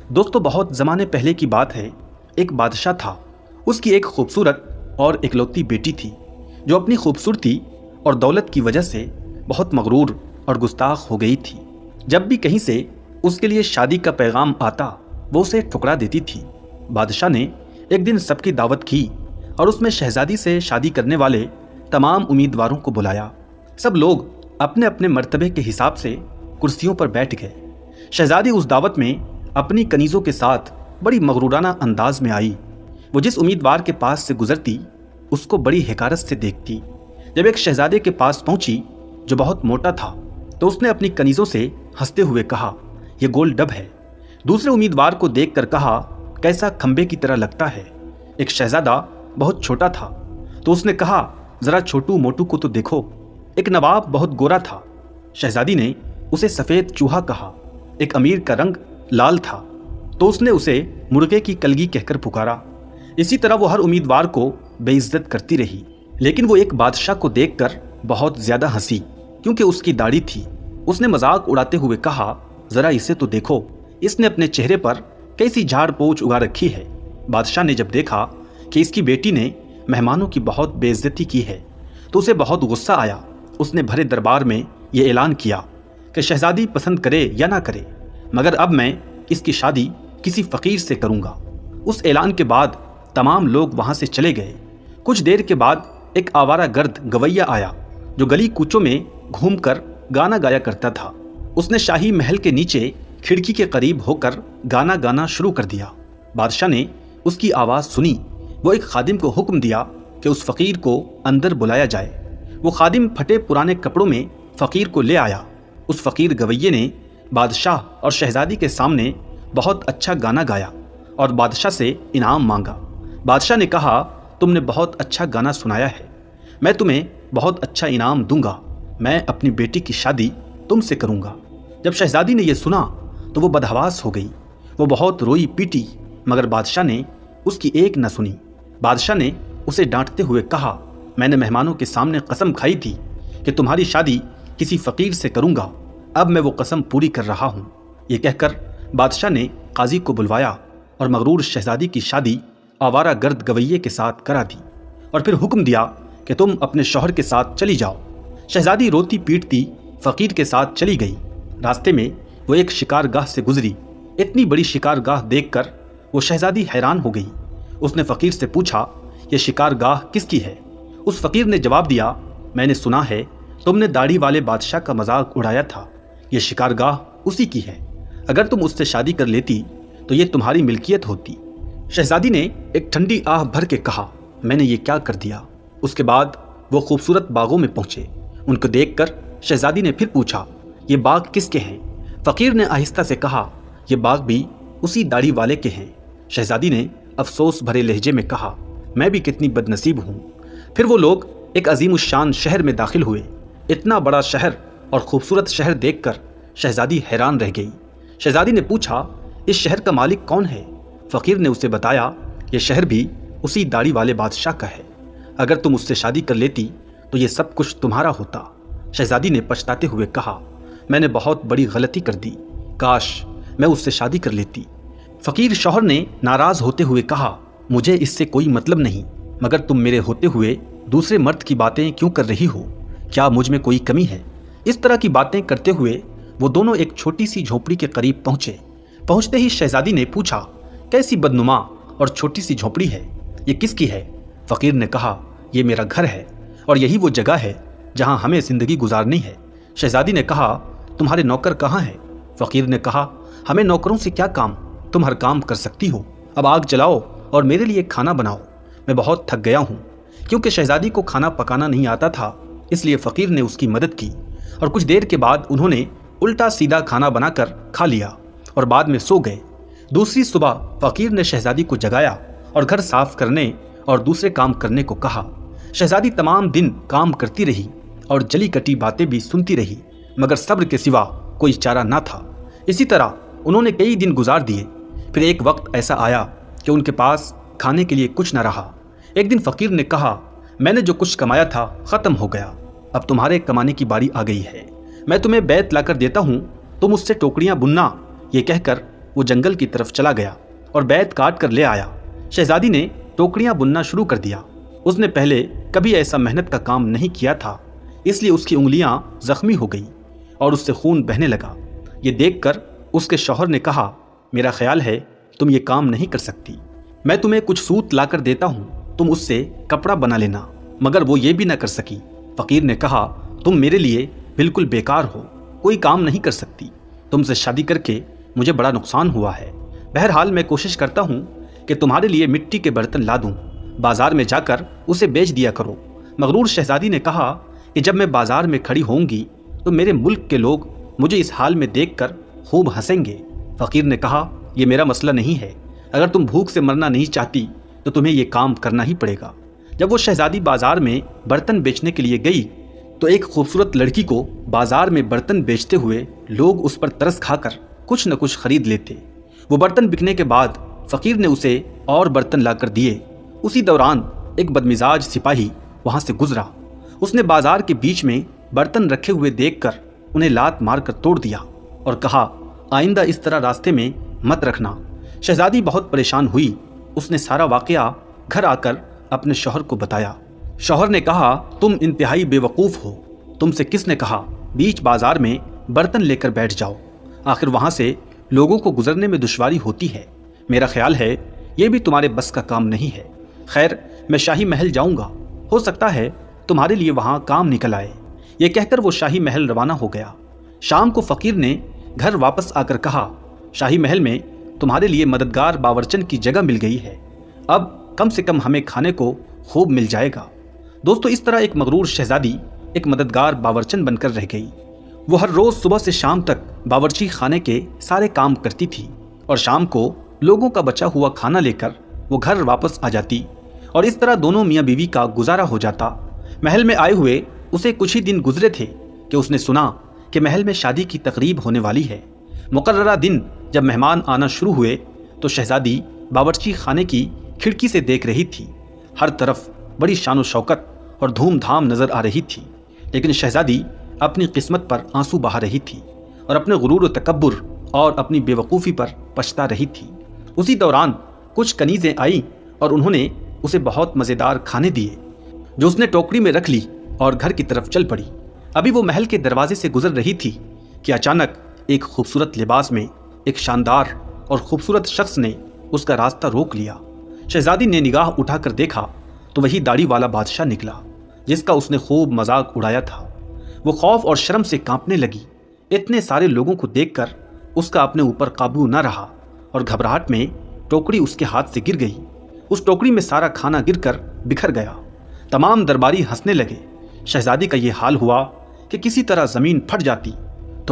दोस्तों, बहुत ज़माने पहले की बात है। एक बादशाह था। उसकी एक खूबसूरत और इकलौती बेटी थी जो अपनी खूबसूरती और दौलत की वजह से बहुत मगरूर और गुस्ताख हो गई थी। जब भी कहीं से उसके लिए शादी का पैगाम आता वो उसे ठुकरा देती थी। बादशाह ने एक दिन सबकी दावत की और उसमें शहजादी से शादी करने वाले तमाम उम्मीदवारों को बुलाया। सब लोग अपने अपने मर्तबे के हिसाब से कुर्सियों पर बैठ गए। शहजादी उस दावत में अपनी कनीज़ों के साथ बड़ी मगरूराना अंदाज में आई। वो जिस उम्मीदवार के पास से गुजरती उसको बड़ी हिकारत से देखती। जब एक शहजादे के पास पहुंची जो बहुत मोटा था तो उसने अपनी कनीज़ों से हंसते हुए कहा, यह गोल डब है। दूसरे उम्मीदवार को देखकर कहा, कैसा खंबे की तरह लगता है। एक शहजादा बहुत छोटा था तो उसने कहा, ज़रा छोटू मोटू को तो देखो। एक नवाब बहुत गोरा था। शहजादी ने उसे सफ़ेद चूहा कहा। एक अमीर का रंग लाल था तो उसने उसे मुर्गे की कलगी कहकर पुकारा। इसी तरह वो हर उम्मीदवार को बेइज्जत करती रही। लेकिन वो एक बादशाह को देखकर बहुत ज़्यादा हंसी क्योंकि उसकी दाढ़ी थी। उसने मजाक उड़ाते हुए कहा, ज़रा इसे तो देखो, इसने अपने चेहरे पर कैसी झाड़ पोंछ उगा रखी है। बादशाह ने जब देखा कि इसकी बेटी ने मेहमानों की बहुत बेइज्जती की है तो उसे बहुत गुस्सा आया। उसने भरे दरबार में ये ऐलान किया कि शहजादी पसंद करे या ना करे, मगर अब मैं इसकी शादी किसी फ़कीर से करूँगा। उस ऐलान के बाद तमाम लोग वहाँ से चले गए। कुछ देर के बाद एक आवारा गर्द गवैया आया जो गली कूचों में घूमकर गाना गाया करता था। उसने शाही महल के नीचे खिड़की के करीब होकर गाना गाना शुरू कर दिया। बादशाह ने उसकी आवाज़ सुनी। वो एक खादिम को हुक्म दिया कि उस फ़कीर को अंदर बुलाया जाए। वो खादिम फटे पुराने कपड़ों में फ़कीर को ले आया। उस फ़कीर गवैये ने बादशाह और शहजादी के सामने बहुत अच्छा गाना गाया और बादशाह से इनाम मांगा। बादशाह ने कहा, तुमने बहुत अच्छा गाना सुनाया है, मैं तुम्हें बहुत अच्छा इनाम दूंगा। मैं अपनी बेटी की शादी तुमसे करूंगा। जब शहजादी ने यह सुना तो वो बदहवास हो गई। वो बहुत रोई पीटी मगर बादशाह ने उसकी एक न सुनी। बादशाह ने उसे डांटते हुए कहा, मैंने मेहमानों के सामने कसम खाई थी कि तुम्हारी शादी किसी फ़कीर से करूंगा। अब मैं वो कसम पूरी कर रहा हूँ। ये कहकर बादशाह ने काजी को बुलवाया और मगरूर शहजादी की शादी आवारा गर्द गवैये के साथ करा दी और फिर हुक्म दिया कि तुम अपने शौहर के साथ चली जाओ। शहजादी रोती पीटती फ़कीर के साथ चली गई। रास्ते में वो एक शिकारगाह से गुजरी। इतनी बड़ी शिकारगाह देखकर वो शहजादी हैरान हो गई। उसने फ़कीर से पूछा, ये शिकारगाह किसकी है? उस फ़कीर ने जवाब दिया, मैंने सुना है तुमने दाढ़ी वाले बादशाह का मजाक उड़ाया था। ये शिकारगाह उसी की है। अगर तुम उससे शादी कर लेती तो ये तुम्हारी मिल्कियत होती। शहजादी ने एक ठंडी आह भर के कहा, मैंने ये क्या कर दिया। उसके बाद वो खूबसूरत बागों में पहुंचे। उनको देखकर शहजादी ने फिर पूछा, ये बाग किसके हैं? फ़कीर ने आहिस्ता से कहा, ये बाग भी उसी दाढ़ी वाले के हैं। शहजादी ने अफसोस भरे लहजे में कहा, मैं भी कितनी बदनसीब हूँ। फिर वो लोग एक अजीमुश्शान शहर में दाखिल हुए। इतना बड़ा शहर और खूबसूरत शहर देखकर शहजादी हैरान रह गई। शहजादी ने पूछा, इस शहर का मालिक कौन है? फ़कीर ने उसे बताया, यह शहर भी उसी दाढ़ी वाले बादशाह का है। अगर तुम उससे शादी कर लेती तो ये सब कुछ तुम्हारा होता। शहजादी ने पछताते हुए कहा, मैंने बहुत बड़ी गलती कर दी, काश मैं उससे शादी कर लेती। फ़कीर शौहर ने नाराज़ होते हुए कहा, मुझे इससे कोई मतलब नहीं, मगर तुम मेरे होते हुए दूसरे मर्द की बातें क्यों कर रही हो? क्या मुझ में कोई कमी है? इस तरह की बातें करते हुए वो दोनों एक छोटी सी झोपड़ी के करीब पहुँचे। पहुँचते ही शहजादी ने पूछा, कैसी बदनुमा और छोटी सी झोपड़ी है, ये किसकी है? फ़कीर ने कहा, ये मेरा घर है और यही वो जगह है जहाँ हमें ज़िंदगी गुजारनी है। शहजादी ने कहा, तुम्हारे नौकर कहाँ हैं? फ़कीर ने कहा, हमें नौकरों से क्या काम, तुम हर काम कर सकती हो। अब आग जलाओ और मेरे लिए खाना बनाओ, मैं बहुत थक गया हूँ। क्योंकि शहजादी को खाना पकाना नहीं आता था इसलिए फ़कीर ने उसकी मदद की और कुछ देर के बाद उन्होंने उल्टा सीधा खाना बनाकर खा लिया और बाद में सो गए। दूसरी सुबह फ़कीर ने शहजादी को जगाया और घर साफ करने और दूसरे काम करने को कहा। शहजादी तमाम दिन काम करती रही और जली कटी बातें भी सुनती रही, मगर सब्र के सिवा कोई चारा ना था। इसी तरह उन्होंने कई दिन गुजार दिए। फिर एक वक्त ऐसा आया कि उनके पास खाने के लिए कुछ न रहा। एक दिन फ़कीर ने कहा, मैंने जो कुछ कमाया था ख़त्म हो गया, अब तुम्हारे कमाने की बारी आ गई है। मैं तुम्हें बैत लाकर देता हूँ, तुम उससे टोकरियाँ बुनना। ये कहकर وہ جنگل کی طرف چلا گیا اور بیت کاٹ کر لے آیا۔ شہزادی نے ٹوکریاں بننا شروع کر دیا۔ اس نے پہلے کبھی ایسا محنت کا کام نہیں کیا تھا، اس لیے اس کی انگلیاں زخمی ہو گئی اور اس سے خون بہنے لگا۔ یہ دیکھ کر اس کے شوہر نے کہا، میرا خیال ہے تم یہ کام نہیں کر سکتی، میں تمہیں کچھ سوت لا کر دیتا ہوں، تم اس سے کپڑا بنا لینا۔ مگر وہ یہ بھی نہ کر سکی۔ فقیر نے کہا، تم میرے لیے بالکل بیکار ہو، کوئی کام نہیں کر سکتی، تم سے شادی کر کے مجھے بڑا نقصان ہوا ہے۔ بہرحال میں کوشش کرتا ہوں کہ تمہارے لیے مٹی کے برتن لا دوں، بازار میں جا کر اسے بیچ دیا کرو۔ مغرور شہزادی نے کہا کہ جب میں بازار میں کھڑی ہوں گی تو میرے ملک کے لوگ مجھے اس حال میں دیکھ کر خوب ہنسیں گے۔ فقیر نے کہا، یہ میرا مسئلہ نہیں ہے، اگر تم بھوک سے مرنا نہیں چاہتی تو تمہیں یہ کام کرنا ہی پڑے گا۔ جب وہ شہزادی بازار میں برتن بیچنے کے لیے گئی تو ایک خوبصورت لڑکی کو بازار میں برتن بیچتے ہوئے لوگ اس پر ترس کھا کر کچھ نہ کچھ خرید لیتے۔ وہ برتن بکنے کے بعد فقیر نے اسے اور برتن لا کر دیے۔ اسی دوران ایک بدمزاج سپاہی وہاں سے گزرا۔ اس نے بازار کے بیچ میں برتن رکھے ہوئے دیکھ کر انہیں لات مار کر توڑ دیا اور کہا، آئندہ اس طرح راستے میں مت رکھنا۔ شہزادی بہت پریشان ہوئی۔ اس نے سارا واقعہ گھر آ کر اپنے شوہر کو بتایا۔ شوہر نے کہا، تم انتہائی بے وقوف ہو، تم سے کس نے کہا بیچ بازار میں برتن لے کر بیٹھ جاؤ؟ آخر وہاں سے لوگوں کو گزرنے میں دشواری ہوتی ہے، میرا خیال ہے یہ بھی تمہارے بس کا کام نہیں ہے۔ خیر، میں شاہی محل جاؤں گا، ہو سکتا ہے تمہارے لیے وہاں کام نکل آئے۔ یہ کہہ کر وہ شاہی محل روانہ ہو گیا۔ شام کو فقیر نے گھر واپس آ کر کہا، شاہی محل میں تمہارے لیے مددگار باورچن کی جگہ مل گئی ہے، اب کم سے کم ہمیں کھانے کو خوب مل جائے گا۔ دوستو، اس طرح ایک مغرور شہزادی ایک مددگار باورچن بن کر رہ گئی۔ وہ ہر روز صبح سے شام تک باورچی خانے کے سارے کام کرتی تھی اور شام کو لوگوں کا بچا ہوا کھانا لے کر وہ گھر واپس آ جاتی اور اس طرح دونوں میاں بیوی کا گزارا ہو جاتا۔ محل میں آئے ہوئے اسے کچھ ہی دن گزرے تھے کہ اس نے سنا کہ محل میں شادی کی تقریب ہونے والی ہے۔ مقررہ دن جب مہمان آنا شروع ہوئے تو شہزادی باورچی خانے کی کھڑکی سے دیکھ رہی تھی۔ ہر طرف بڑی شان و شوکت اور دھوم دھام نظر آ رہی تھی، لیکن شہزادی اپنی قسمت پر آنسو بہا رہی تھی اور اپنے غرور و تکبر اور اپنی بے وقوفی پر پچھتا رہی تھی۔ اسی دوران کچھ کنیزیں آئیں اور انہوں نے اسے بہت مزیدار کھانے دیے جو اس نے ٹوکری میں رکھ لی اور گھر کی طرف چل پڑی۔ ابھی وہ محل کے دروازے سے گزر رہی تھی کہ اچانک ایک خوبصورت لباس میں ایک شاندار اور خوبصورت شخص نے اس کا راستہ روک لیا۔ شہزادی نے نگاہ اٹھا کر دیکھا تو وہی داڑھی والا بادشاہ نکلا جس کا اس نے خوب مذاق اڑایا تھا۔ وہ خوف اور شرم سے کانپنے لگی۔ اتنے سارے لوگوں کو دیکھ کر اس کا اپنے اوپر قابو نہ رہا اور گھبراہٹ میں ٹوکری اس کے ہاتھ سے گر گئی۔ اس ٹوکری میں سارا کھانا گر کر بکھر گیا۔ تمام درباری ہنسنے لگے۔ شہزادی کا یہ حال ہوا کہ کسی طرح زمین پھٹ جاتی